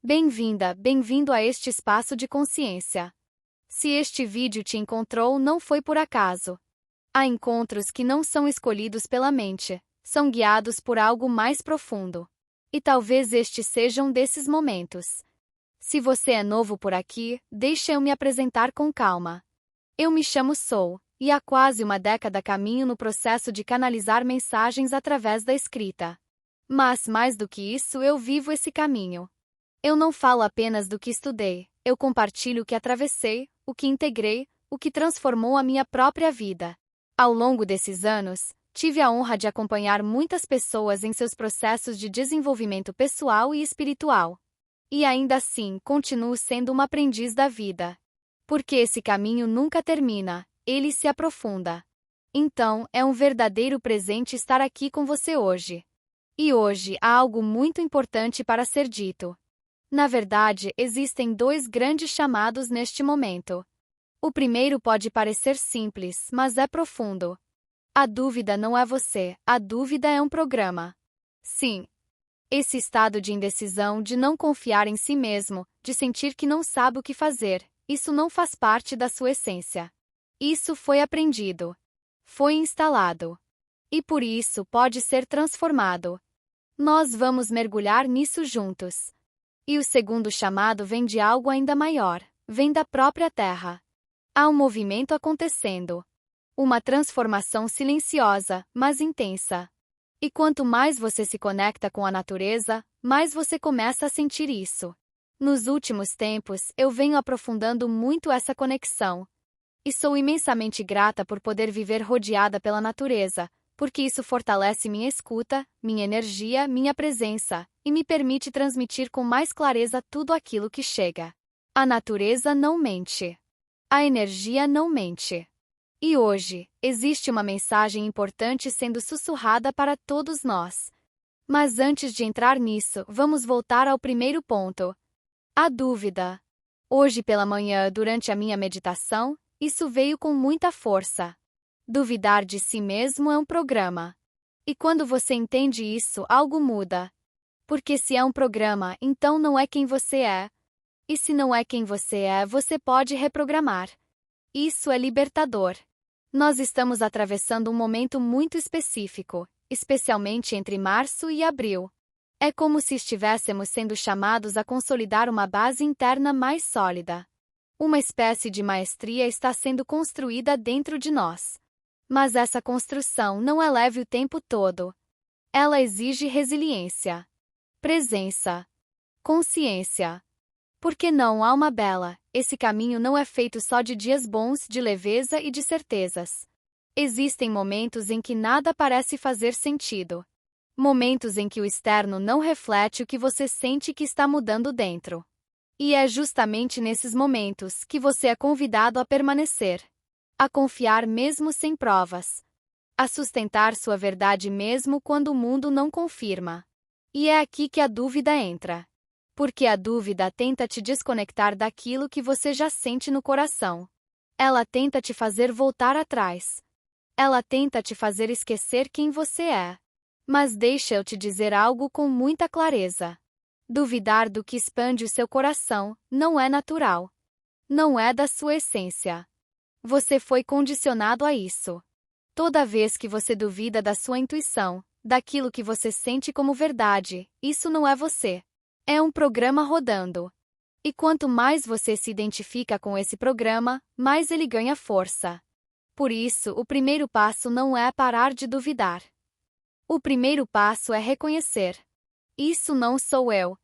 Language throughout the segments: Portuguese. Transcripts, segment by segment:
Bem-vinda, bem-vindo a este espaço de consciência. Se este vídeo te encontrou, não foi por acaso. Há encontros que não são escolhidos pela mente, são guiados por algo mais profundo. E talvez este seja um desses momentos. Se você é novo por aqui, deixa eu me apresentar com calma. Eu me chamo Soul, e há quase uma década caminho no processo de canalizar mensagens através da escrita. Mas, mais do que isso, eu vivo esse caminho. Eu não falo apenas do que estudei, eu compartilho o que atravessei, o que integrei, o que transformou a minha própria vida. Ao longo desses anos, tive a honra de acompanhar muitas pessoas em seus processos de desenvolvimento pessoal e espiritual. E ainda assim, continuo sendo uma aprendiz da vida. Porque esse caminho nunca termina, ele se aprofunda. Então, é um verdadeiro presente estar aqui com você hoje. E hoje há algo muito importante para ser dito. Na verdade, existem dois grandes chamados neste momento. O primeiro pode parecer simples, mas é profundo. A dúvida não é você, a dúvida é um programa. Sim. Esse estado de indecisão, de não confiar em si mesmo, de sentir que não sabe o que fazer, isso não faz parte da sua essência. Isso foi aprendido. Foi instalado. E por isso pode ser transformado. Nós vamos mergulhar nisso juntos. E o segundo chamado vem de algo ainda maior, vem da própria Terra. Há um movimento acontecendo. Uma transformação silenciosa, mas intensa. E quanto mais você se conecta com a natureza, mais você começa a sentir isso. Nos últimos tempos, eu venho aprofundando muito essa conexão. E sou imensamente grata por poder viver rodeada pela natureza, porque isso fortalece minha escuta, minha energia, minha presença, e me permite transmitir com mais clareza tudo aquilo que chega. A natureza não mente. A energia não mente. E hoje, existe uma mensagem importante sendo sussurrada para todos nós. Mas antes de entrar nisso, vamos voltar ao primeiro ponto. A dúvida. Hoje pela manhã, durante a minha meditação, isso veio com muita força. Duvidar de si mesmo é um programa. E quando você entende isso, algo muda. Porque se é um programa, então não é quem você é. E se não é quem você é, você pode reprogramar. Isso é libertador. Nós estamos atravessando um momento muito específico, especialmente entre março e abril. É como se estivéssemos sendo chamados a consolidar uma base interna mais sólida. Uma espécie de maestria está sendo construída dentro de nós. Mas essa construção não é leve o tempo todo. Ela exige resiliência, presença, consciência. Porque não, alma bela, esse caminho não é feito só de dias bons, de leveza e de certezas. Existem momentos em que nada parece fazer sentido. Momentos em que o externo não reflete o que você sente que está mudando dentro. E é justamente nesses momentos que você é convidado a permanecer. A confiar mesmo sem provas. A sustentar sua verdade mesmo quando o mundo não confirma. E é aqui que a dúvida entra. Porque a dúvida tenta te desconectar daquilo que você já sente no coração. Ela tenta te fazer voltar atrás. Ela tenta te fazer esquecer quem você é. Mas deixa eu te dizer algo com muita clareza. Duvidar do que expande o seu coração não é natural. Não é da sua essência. Você foi condicionado a isso. Toda vez que você duvida da sua intuição, daquilo que você sente como verdade, isso não é você. É um programa rodando. E quanto mais você se identifica com esse programa, mais ele ganha força. Por isso, o primeiro passo não é parar de duvidar. O primeiro passo é reconhecer. Isso não sou eu.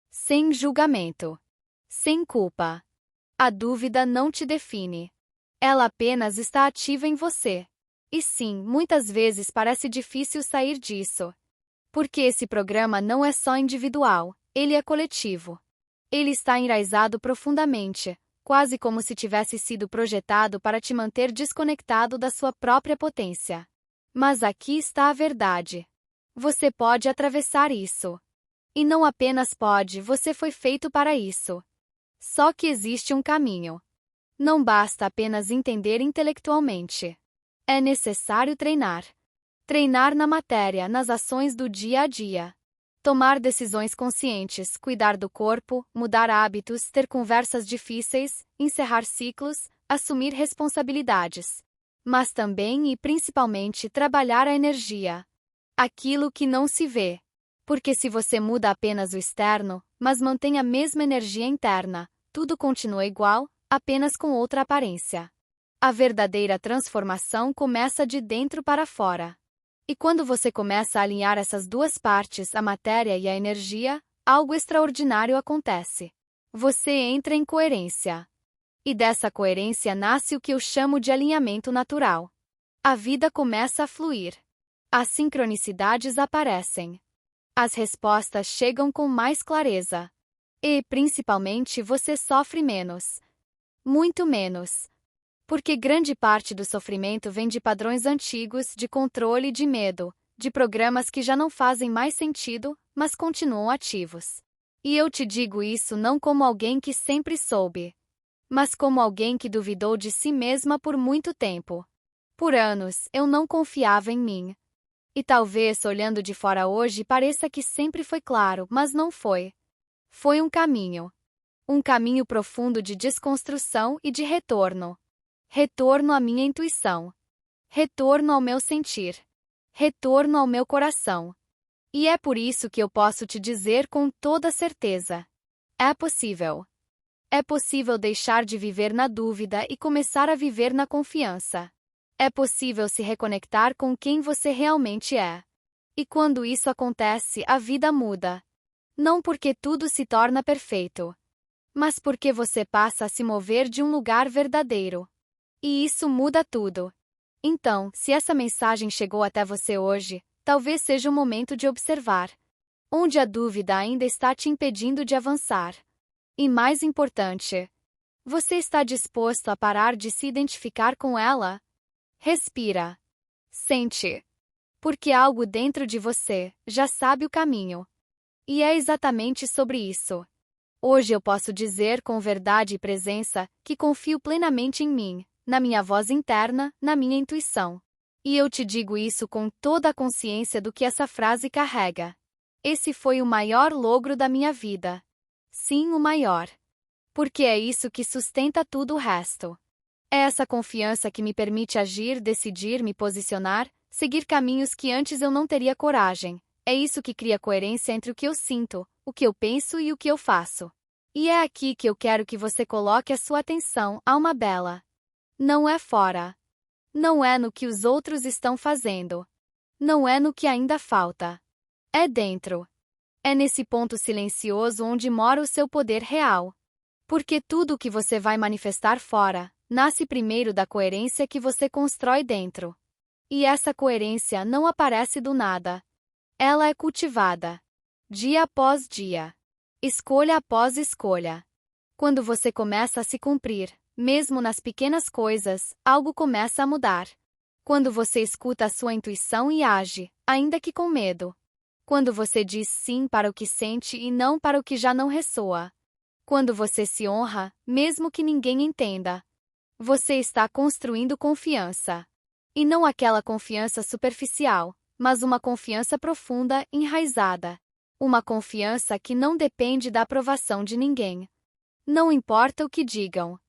Sem julgamento. Sem culpa. A dúvida não te define. Ela apenas está ativa em você. E sim, muitas vezes parece difícil sair disso. Porque esse programa não é só individual, ele é coletivo. Ele está enraizado profundamente, quase como se tivesse sido projetado para te manter desconectado da sua própria potência. Mas aqui está a verdade. Você pode atravessar isso. E não apenas pode, você foi feito para isso. Só que existe um caminho. Não basta apenas entender intelectualmente. É necessário treinar. Treinar na matéria, nas ações do dia a dia. Tomar decisões conscientes, cuidar do corpo, mudar hábitos, ter conversas difíceis, encerrar ciclos, assumir responsabilidades. Mas também e principalmente trabalhar a energia. Aquilo que não se vê. Porque se você muda apenas o externo, mas mantém a mesma energia interna, tudo continua igual, apenas com outra aparência. A verdadeira transformação começa de dentro para fora. E quando você começa a alinhar essas duas partes, a matéria e a energia, algo extraordinário acontece. Você entra em coerência. E dessa coerência nasce o que eu chamo de alinhamento natural. A vida começa a fluir. As sincronicidades aparecem. As respostas chegam com mais clareza. E, principalmente, você sofre menos. Muito menos. Porque grande parte do sofrimento vem de padrões antigos, de controle e de medo, de programas que já não fazem mais sentido, mas continuam ativos. E eu te digo isso não como alguém que sempre soube, mas como alguém que duvidou de si mesma por muito tempo. Por anos, eu não confiava em mim. E talvez, olhando de fora hoje, pareça que sempre foi claro, mas não foi. Foi um caminho. Um caminho profundo de desconstrução e de retorno. Retorno à minha intuição. Retorno ao meu sentir. Retorno ao meu coração. E é por isso que eu posso te dizer com toda certeza: é possível. É possível deixar de viver na dúvida e começar a viver na confiança. É possível se reconectar com quem você realmente é. E quando isso acontece, a vida muda. Não porque tudo se torna perfeito, mas porque você passa a se mover de um lugar verdadeiro. E isso muda tudo. Então, se essa mensagem chegou até você hoje, talvez seja o momento de observar onde a dúvida ainda está te impedindo de avançar. E mais importante, você está disposto a parar de se identificar com ela? Respira. Sente. Porque algo dentro de você já sabe o caminho. E é exatamente sobre isso. Hoje eu posso dizer com verdade e presença que confio plenamente em mim, na minha voz interna, na minha intuição. E eu te digo isso com toda a consciência do que essa frase carrega. Esse foi o maior logro da minha vida. Sim, o maior. Porque é isso que sustenta tudo o resto. É essa confiança que me permite agir, decidir, me posicionar, seguir caminhos que antes eu não teria coragem. É isso que cria coerência entre o que eu sinto, o que eu penso e o que eu faço. E é aqui que eu quero que você coloque a sua atenção, alma bela. Não é fora. Não é no que os outros estão fazendo. Não é no que ainda falta. É dentro. É nesse ponto silencioso onde mora o seu poder real. Porque tudo o que você vai manifestar fora, nasce primeiro da coerência que você constrói dentro. E essa coerência não aparece do nada. Ela é cultivada. Dia após dia. Escolha após escolha. Quando você começa a se cumprir, mesmo nas pequenas coisas, algo começa a mudar. Quando você escuta a sua intuição e age, ainda que com medo. Quando você diz sim para o que sente e não para o que já não ressoa. Quando você se honra, mesmo que ninguém entenda. Você está construindo confiança. E não aquela confiança superficial, mas uma confiança profunda, enraizada. Uma confiança que não depende da aprovação de ninguém. Não importa o que digam.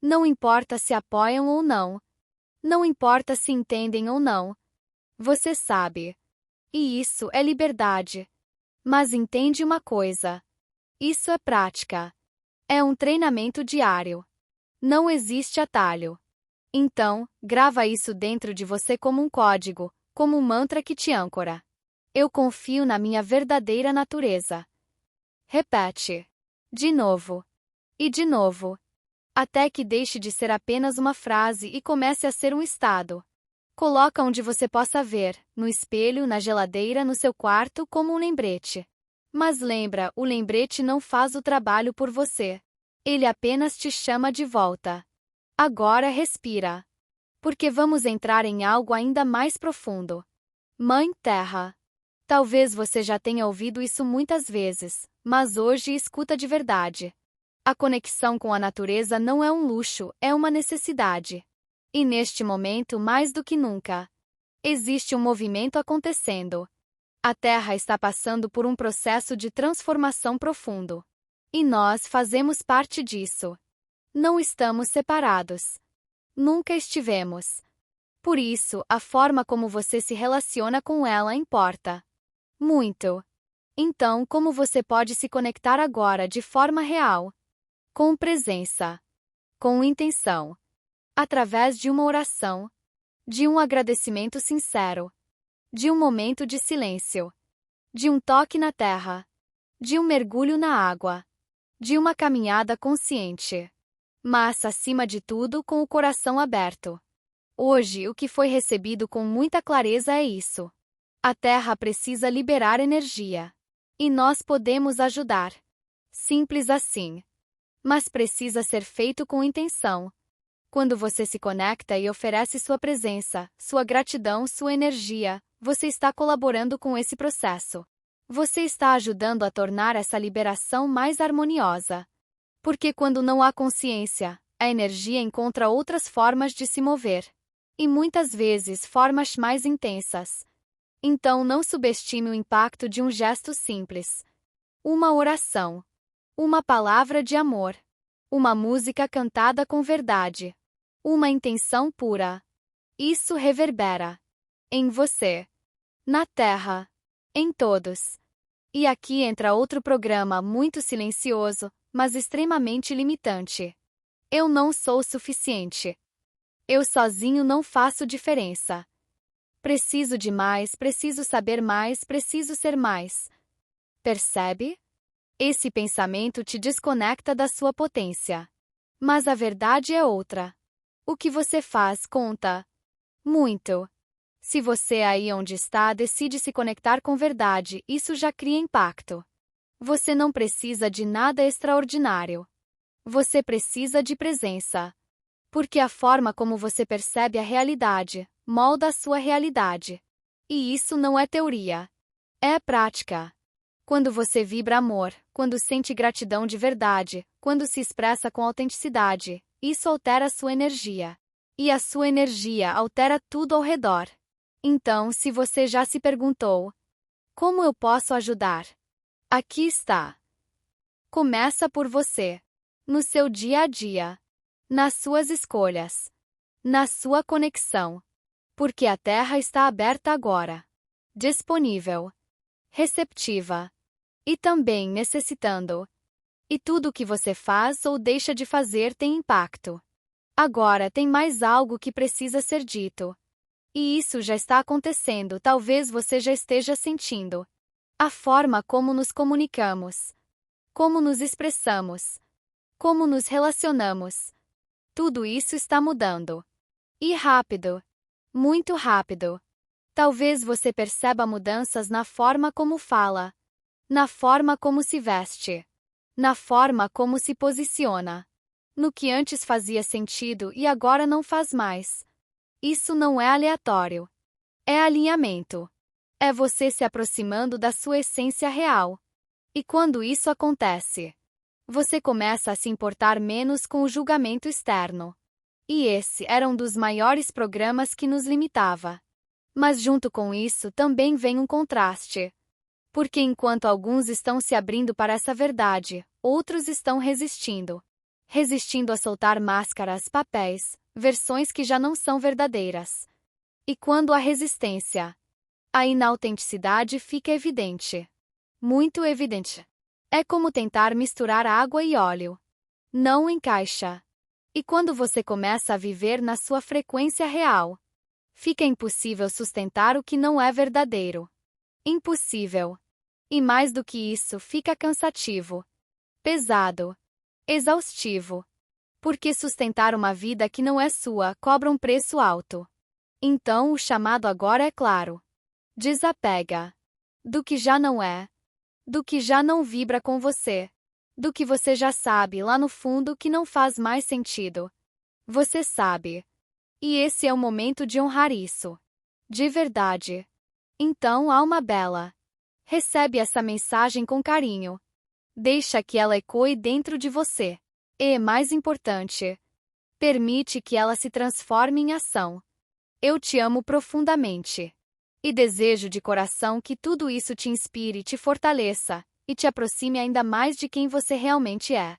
Não importa se apoiam ou não. Não importa se entendem ou não. Você sabe. E isso é liberdade. Mas entende uma coisa. Isso é prática. É um treinamento diário. Não existe atalho. Então, grava isso dentro de você como um código, como um mantra que te âncora. Eu confio na minha verdadeira natureza. Repete. De novo. E de novo. Até que deixe de ser apenas uma frase e comece a ser um estado. Coloca onde você possa ver, no espelho, na geladeira, no seu quarto, como um lembrete. Mas lembra, o lembrete não faz o trabalho por você. Ele apenas te chama de volta. Agora respira. Porque vamos entrar em algo ainda mais profundo. Mãe Terra. Talvez você já tenha ouvido isso muitas vezes, mas hoje escuta de verdade. A conexão com a natureza não é um luxo, é uma necessidade. E neste momento, mais do que nunca, existe um movimento acontecendo. A Terra está passando por um processo de transformação profundo. E nós fazemos parte disso. Não estamos separados. Nunca estivemos. Por isso, a forma como você se relaciona com ela importa muito. Então, como você pode se conectar agora de forma real? Com presença. Com intenção. Através de uma oração. De um agradecimento sincero. De um momento de silêncio. De um toque na terra. De um mergulho na água. De uma caminhada consciente. Mas, acima de tudo, com o coração aberto. Hoje, o que foi recebido com muita clareza é isso. A Terra precisa liberar energia. E nós podemos ajudar. Simples assim. Mas precisa ser feito com intenção. Quando você se conecta e oferece sua presença, sua gratidão, sua energia, você está colaborando com esse processo. Você está ajudando a tornar essa liberação mais harmoniosa. Porque quando não há consciência, a energia encontra outras formas de se mover. E muitas vezes formas mais intensas. Então não subestime o impacto de um gesto simples. Uma oração. Uma palavra de amor. Uma música cantada com verdade. Uma intenção pura. Isso reverbera. Em você. Na Terra. Em todos. E aqui entra outro programa muito silencioso, mas extremamente limitante. Eu não sou suficiente. Eu sozinho não faço diferença. Preciso de mais, preciso saber mais, preciso ser mais. Percebe? Esse pensamento te desconecta da sua potência. Mas a verdade é outra. O que você faz conta muito. Se você aí onde está decide se conectar com verdade, isso já cria impacto. Você não precisa de nada extraordinário. Você precisa de presença. Porque a forma como você percebe a realidade molda a sua realidade. E isso não é teoria. É prática. Quando você vibra amor, quando sente gratidão de verdade, quando se expressa com autenticidade, isso altera a sua energia. E a sua energia altera tudo ao redor. Então, se você já se perguntou: como eu posso ajudar? Aqui está. Começa por você. No seu dia a dia. Nas suas escolhas. Na sua conexão. Porque a Terra está aberta agora. Disponível. Receptiva. E também necessitando. E tudo o que você faz ou deixa de fazer tem impacto. Agora tem mais algo que precisa ser dito. E isso já está acontecendo, talvez você já esteja sentindo. A forma como nos comunicamos. Como nos expressamos. Como nos relacionamos. Tudo isso está mudando. E rápido. Muito rápido. Talvez você perceba mudanças na forma como fala. Na forma como se veste. Na forma como se posiciona. No que antes fazia sentido e agora não faz mais. Isso não é aleatório. É alinhamento. É você se aproximando da sua essência real. E quando isso acontece, você começa a se importar menos com o julgamento externo. E esse era um dos maiores programas que nos limitava. Mas junto com isso também vem um contraste. Porque enquanto alguns estão se abrindo para essa verdade, outros estão resistindo. Resistindo a soltar máscaras, papéis, versões que já não são verdadeiras. E quando há resistência, a inautenticidade fica evidente. Muito evidente. É como tentar misturar água e óleo. Não encaixa. E quando você começa a viver na sua frequência real, fica impossível sustentar o que não é verdadeiro. Impossível. E mais do que isso, fica cansativo. Pesado. Exaustivo. Porque sustentar uma vida que não é sua cobra um preço alto. Então o chamado agora é claro. Desapega. Do que já não é. Do que já não vibra com você. Do que você já sabe lá no fundo que não faz mais sentido. Você sabe. E esse é o momento de honrar isso. De verdade. Então, alma bela. Recebe essa mensagem com carinho. Deixa que ela ecoe dentro de você. E, mais importante, permite que ela se transforme em ação. Eu te amo profundamente. E desejo de coração que tudo isso te inspire e te fortaleça, e te aproxime ainda mais de quem você realmente é.